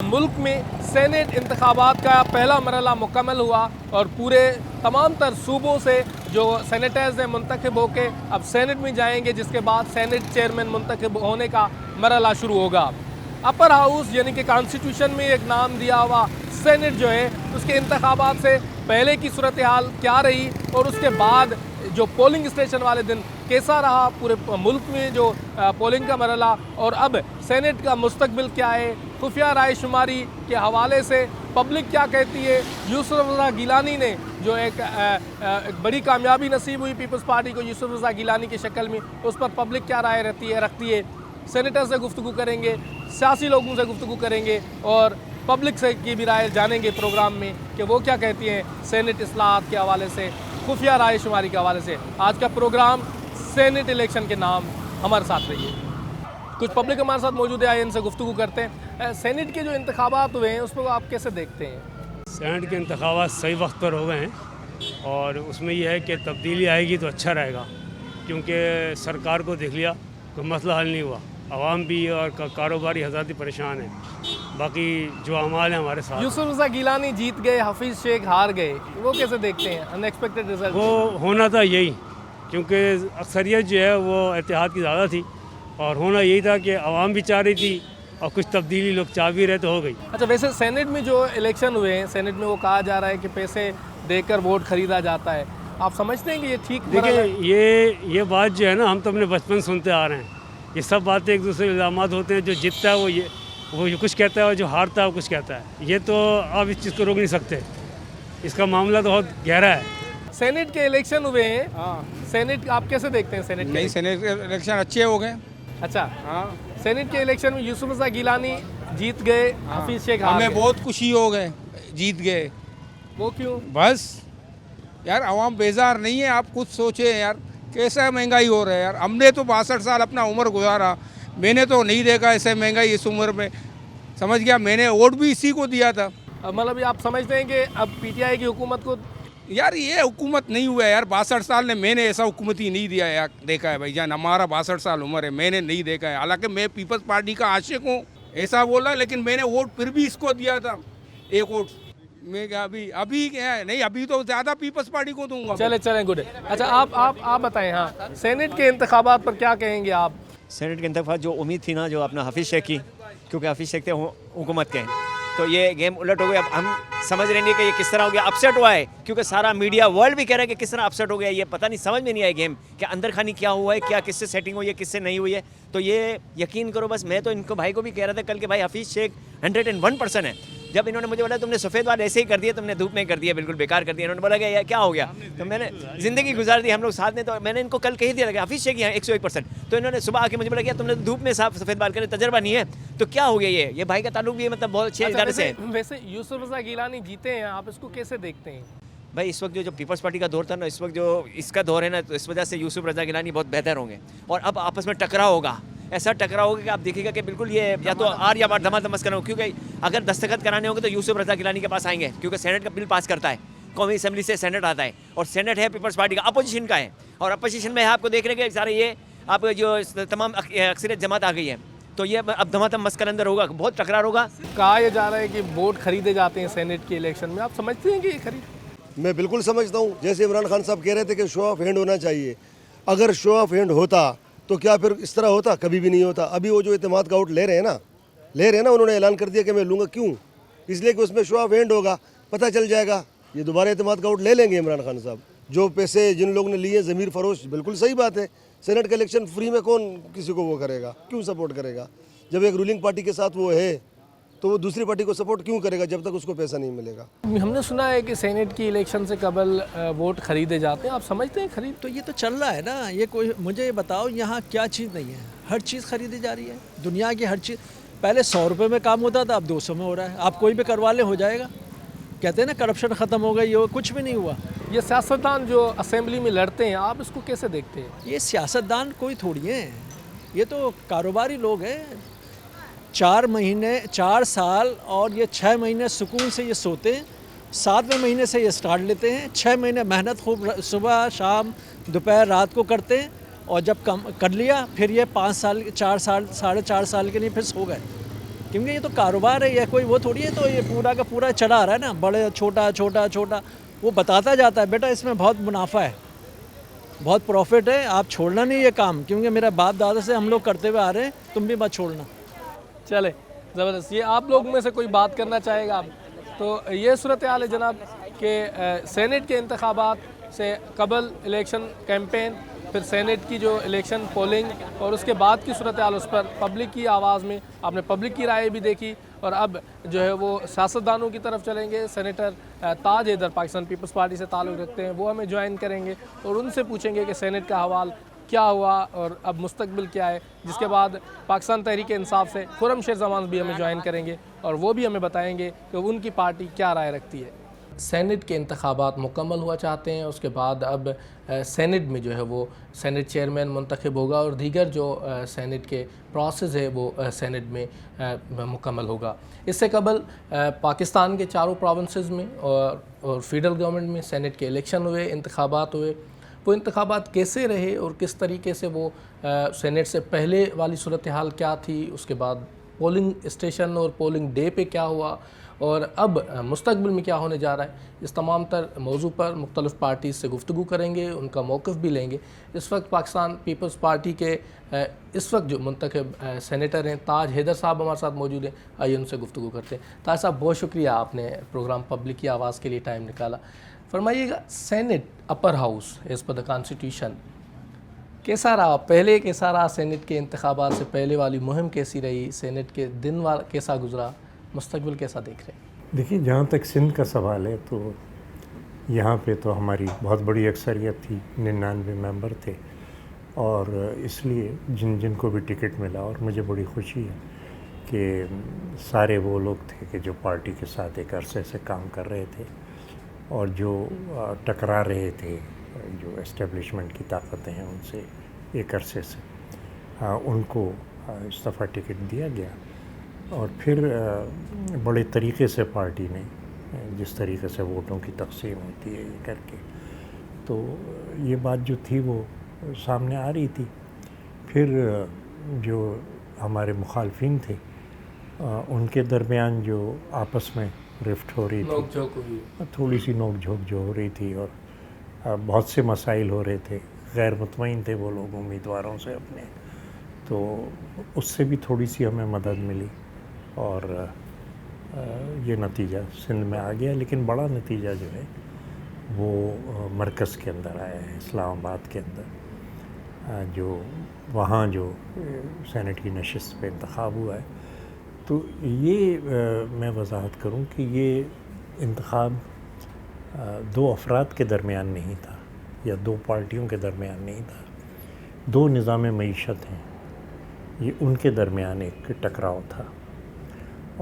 मुल्क में सेनेट इंतखाबात का पहला मरहला मुकम्मल हुआ और पूरे तमाम तर सूबों से जो सेनेटर्स हैं मुंतखब होके अब सेनेट में जाएंगे, जिसके बाद सेनेट चेयरमैन मुंतखब होने का मरहला शुरू होगा। अपर हाउस यानी कि कॉन्स्टिट्यूशन में एक नाम दिया हुआ सेनेट जो है उसके इंतखाबात से पहले की सूरत हाल क्या रही और उसके बाद जो पोलिंग स्टेशन वाले दिन कैसा रहा पूरे मुल्क में जो पोलिंग का मरहला, और अब सेनेट का मुस्तकबिल क्या है, खुफिया राय शुमारी के हवाले से पब्लिक क्या कहती है। यूसुफ रज़ा गिलानी ने जो एक बड़ी कामयाबी नसीब हुई पीपल्स पार्टी को यूसुफ रज़ा गिलानी की शक्ल में, उस पर पब्लिक क्या राय रखती है। सेनेटर से गुफ्तगू करेंगे, सियासी लोगों से गुफ्तगू करेंगे और पब्लिक से की भी राय जानेंगे प्रोग्राम में कि वो क्या कहती हैं सेनेट इस्लाहात के हवाले से, खुफिया राय शुमारी के हवाले से। आज का प्रोग्राम सेनेट इलेक्शन के नाम, हमारे साथ रहिए। कुछ पब्लिक हमारे साथ मौजूद है, आइए इनसे गुफ्तगू करते हैं। सेनेट के जो इंतखाबात हुए हैं उसको आप कैसे देखते हैं? सेनेट के इंतखाबात सही वक्त पर हो गए हैं और उसमें यह है कि तब्दीली आएगी तो अच्छा रहेगा, क्योंकि सरकार को देख लिया कोई मसला हल नहीं हुआ, आवाम भी और कारोबारी हज़रात परेशान हैं, बाकी जो अमाल है हमारे साथ। यूसुफ रज़ा गिलानी जीत गए, हफीज़ शेख हार गए, वो कैसे देखते हैं? अनएक्सपेक्टेड रिजल्ट वो होना था यही, क्योंकि अक्सरियत जो है वो इत्तेहाद की ज़्यादा थी और होना यही था कि आवाम भी चाह रही थी और कुछ तब्दीली लोग चाह भी रहे तो हो गई। अच्छा, वैसे सेनेट में जो इलेक्शन हुए हैं, सेनेट में वो कहा जा रहा है कि पैसे देकर वोट खरीदा जाता है, आप समझते हैं कि ये ठीक? देखिए ये बात जो है ना, हम तो अपने बचपन सुनते आ रहे हैं, ये सब बातें एक दूसरे के इल्ज़ामात होते हैं। जो जीतता है वो ये कुछ कहता है और जो हारता है वो कुछ कहता है। ये तो आप इस चीज़ को रोक नहीं सकते, इसका मामला तो बहुत गहरा है। सेनेट के इलेक्शन हुए हैं, सेनेट आप कैसे देखते हैं? सेनेट नहीं, सेनेट के इलेक्शन अच्छे हो गए। अच्छा, हाँ, सेनेट के इलेक्शन में यूसुफ रज़ा गिलानी जीत गए, हफीज़ शेख हार हमें गए। बहुत खुशी हो गए, जीत गए। वो क्यों? बस यार आवाम बेजार नहीं है, आप खुद सोचे यार कैसा महंगाई हो रहा है यार। हमने तो 62 साल अपना उम्र गुजारा, मैंने तो नहीं देखा ऐसे महंगाई इस उम्र में, समझ गया। मैंने वोट भी इसी को दिया था। मतलब आप समझते हैं कि अब पीटीआई की हुकूमत को? यार ये हुकूमत नहीं हुआ है यार, 62 साल ने मैंने ऐसा हुकूमत ही नहीं दिया यार, देखा है भाईजान। हमारा 62 साल उम्र है, मैंने नहीं देखा है। हालांकि मैं पीपल्स पार्टी का आशिक हूँ, ऐसा बोला, लेकिन मैंने वोट फिर भी इसको दिया था, एक वोट। मैं क्या अभी क्या है, नहीं अभी तो ज़्यादा पीपल्स पार्टी को दूंगा। चले गुड। अच्छा, आप बताएं, हाँ सेनेट के इंतखाबात पर क्या कहेंगे आप? सेनेट के इंतखाबात जो उम्मीद थी ना, जो अपना हफीज़ शेख की, क्योंकि हफीज़ शेख थे हुकूमत के, तो ये गेम उलट हो गई। अब हम समझ रहे नहीं कि ये किस तरह हो गया, अपसेट हुआ है, क्योंकि सारा मीडिया वर्ल्ड भी कह रहा है कि किस तरह अपसेट हो गया। ये पता नहीं, समझ में नहीं आया गेम कि अंदर खानी क्या हुआ है, क्या किससे सेटिंग हुई है, किससे नहीं हुई है। तो ये यकीन करो, बस मैं तो इनको भाई को भी कह रहा था कल के भाई हफीज़ शेख 101% है। जब इन्होंने मुझे बोला तुमने सफ़ेद वाल ऐसे ही कर दिया, तुमने धूप में कर दिया, बिल्कुल बेकार कर दिया, इन्होंने बोला कि यार क्या हो गया, तो मैंने ज़िंदगी गुजार दी, हम लोग साथ में। तो मैंने इनको कल कह दिया कि हफीज़ शेख यहाँ 101%। तो इन्होंने सुबह आके मुझे बोला कि तुमने धूप में साफ सफ़ेद बाल करे, तजर्बा नहीं है, तो क्या हो गया? ये भाई का ताल्लुक भी है, मतलब बहुत अच्छे इदारे से है। वैसे यूसुफ रज़ा गिलानी जीते हैं, आप इसको कैसे देखते हैं? भाई इस वक्त जो पीपल्स पार्टी का दौर था ना, इस वक्त जो इसका दौर है ना, तो इस वजह से यूसुफ रज़ा गिलानी बहुत बेहतर होंगे और अब आपस में टकराव होगा। ऐसा टकराव होगा कि आप देखिएगा कि बिल्कुल ये या तो आर या बार धमाधम मस्कर हो, क्योंकि अगर दस्तखत कराने होंगे तो यूसुफ रज़ा गिलानी के पास आएंगे, क्योंकि सेनेट का बिल पास करता है, कौमी असेंबली से सेनेट आता है और सेनेट है पीपल्स पार्टी का, अपोजिशन का है। और अपोजिशन में है, आपको देख रहे हैं सारे ये आप जो तमाम अक्सरियत जमात आ गई है, तो ये अब धमाधम मस्कर अंदर होगा, बहुत टकरार होगा। कहा यह जा रहा है कि वोट खरीदे जाते हैं सेनेट के इलेक्शन में, आप समझते हैं कि ये खरीद? मैं बिल्कुल समझता हूँ। जैसे इमरान खान साहब कह रहे थे कि शो ऑफ हैंड होना चाहिए, अगर शो ऑफ हैंड होता तो क्या फिर इस तरह होता? कभी भी नहीं होता। अभी वो जो इत्तेमाद का वोट ले रहे हैं ना, उन्होंने ऐलान कर दिया कि मैं लूँगा। क्यों? इसलिए कि उसमें शो ऑफ हैंड होगा, पता चल जाएगा, ये दोबारा इत्तेमाद का वोट ले लेंगे इमरान खान साहब। जो पैसे जिन लोगों ने लिए, ज़मीर फरोश, बिल्कुल सही बात है। सेनेट का इलेक्शन फ्री में कौन किसी को वो करेगा, क्यों सपोर्ट करेगा? जब एक रूलिंग पार्टी के साथ वो है तो वो दूसरी पार्टी को सपोर्ट क्यों करेगा जब तक उसको पैसा नहीं मिलेगा? हमने सुना है कि सेनेट की इलेक्शन से कबल वोट खरीदे जाते हैं, आप समझते हैं खरीद? तो ये तो चल रहा है ना, ये कोई मुझे ये बताओ यहाँ क्या चीज़ नहीं है, हर चीज़ खरीदी जा रही है, दुनिया की हर चीज़। पहले 100 रुपये में काम होता था, अब 200 में हो रहा है। आप कोई भी करवा ले, हो जाएगा। कहते हैं ना करप्शन ख़त्म हो गई, ये कुछ भी नहीं हुआ। ये सियासतदान जो असेंबली में लड़ते हैं, आप इसको कैसे देखते हैं? ये सियासतदान कोई थोड़ी हैं, ये तो कारोबारी लोग हैं। 4 साल और ये 6 महीने सुकून से ये सोते हैं, 7वें महीने से ये स्टार्ट लेते हैं। 6 महीने मेहनत खूब सुबह शाम दोपहर रात को करते हैं और जब कम कर लिया फिर ये 5 साल 4 साल 4.5 साल के लिए फिर सो गए। क्योंकि ये तो कारोबार है, ये कोई वो थोड़ी है। तो ये पूरा का पूरा चढ़ा आ रहा है ना, बड़े छोटा छोटा छोटा, वो बताता जाता है बेटा इसमें बहुत मुनाफा है, बहुत प्रॉफिट है, आप छोड़ना नहीं ये काम, क्योंकि मेरा बाप दादा से हम लोग करते हुए आ रहे हैं, तुम भी मत छोड़ना। चले ज़बरदस्त। ये आप लोग में से कोई बात करना चाहेगा आप? तो ये सूरत हाल है जनाब कि सेनेट के इंतखाबात से कबल इलेक्शन कैंपेन, फिर सेनेट की जो इलेक्शन पोलिंग और उसके बाद की सूरत हाल, उस पर पब्लिक की आवाज़ में आपने पब्लिक की राय भी देखी। और अब जो है वो सियासतदानों की तरफ चलेंगे। सेनेटर ताज हैदर पाकिस्तान पीपल्स पार्टी से ताल्लुक़ रखते हैं, वो हमें ज्वाइन करेंगे और उनसे पूछेंगे कि सेनेट का हवाल क्या हुआ और अब मुस्तकबिल क्या है। जिसके बाद पाकिस्तान तहरीक इंसाफ से खुरम शेर जमान भी हमें ज्वाइन करेंगे और वो भी हमें बताएंगे कि उनकी पार्टी क्या राय रखती है। सेनेट के इंतखाबात मुकम्मल हुआ चाहते हैं, उसके बाद अब सेनेट में जो है वो सेनेट चेयरमैन मुंतखब होगा और दीगर जो सेनेट के प्रोसेस है वो सेनेट में मुकम्मल होगा। इससे कबल पाकिस्तान के चारों प्रोविंसेस में और फेडरल गवर्नमेंट में सेनेट के इलेक्शन हुए, इंतखाबात हुए। वो इंतखाबात कैसे रहे और किस तरीके से वो सेनेट से पहले वाली सूरत हाल क्या थी, उसके बाद पोलिंग स्टेशन और पोलिंग डे पे क्या हुआ और अब मुस्तकबिल में क्या होने जा रहा है, इस तमाम तर मौजू पर मुख्तलिफ़ पार्टी से गुफ्तगू करेंगे, उनका मौक़िफ़ भी लेंगे। इस वक्त पाकिस्तान पीपल्स पार्टी के इस वक्त जो मुंतखब सेनेटर हैं ताज हैदर साहब हमारे साथ मौजूद हैं। आइए उनसे गुफ्तगू करते हैं। ताज साहब, बहुत शुक्रिया, आपने प्रोग्राम पब्लिक की आवाज़ के लिए टाइम निकाला। फरमाइएगा, senate upper house as per the constitution कैसा रहा, पहले कैसा रहा, सेनेट के इंतखाबात से पहले वाली मुहिम कैसी रही, सेनेट के दिन वाला कैसा गुजरा, मुस्तकबिल कैसा देख रहे हैं? देखिए, जहाँ तक सिंध का सवाल है तो यहाँ पे तो हमारी बहुत बड़ी अक्सरियत थी, 99 मेंबर थे और इसलिए जिनको भी टिकट मिला, और मुझे बड़ी खुशी है कि सारे वो लोग थे कि जो पार्टी के साथ एक अरसे से काम कर रहे थे और जो टकरा रहे थे जो एस्टेब्लिशमेंट की ताकतें हैं उनसे एक अरसे से, उनको इस दफ़ा टिकट दिया गया। और फिर बड़े तरीक़े से पार्टी ने जिस तरीक़े से वोटों की तकसीम होती है ये करके, तो ये बात जो थी वो सामने आ रही थी। फिर जो हमारे मुखालफिन थे उनके दरमियान जो आपस में रिफ्ट हो रही थी, थोड़ी सी नोक झोंक जो हो रही थी और बहुत से मसाइल हो रहे थे, गैर मुतमईन थे वो लोग उम्मीदवारों से अपने, तो उससे भी थोड़ी सी हमें मदद मिली और ये नतीजा सिंध में आ गया। लेकिन बड़ा नतीजा जो है वो मरकज़ के अंदर आया है, इस्लामाबाद के अंदर, जो वहाँ जो सेनेट की नशिस्त पे इंतखाब हुआ है। तो ये मैं वजाहत करूँ कि ये इंतखाब दो अफराद के दरमियान नहीं था या दो पार्टियों के दरमियान नहीं था, दो निज़ाम मईशत हैं, ये उनके दरमियान एक टकराव था।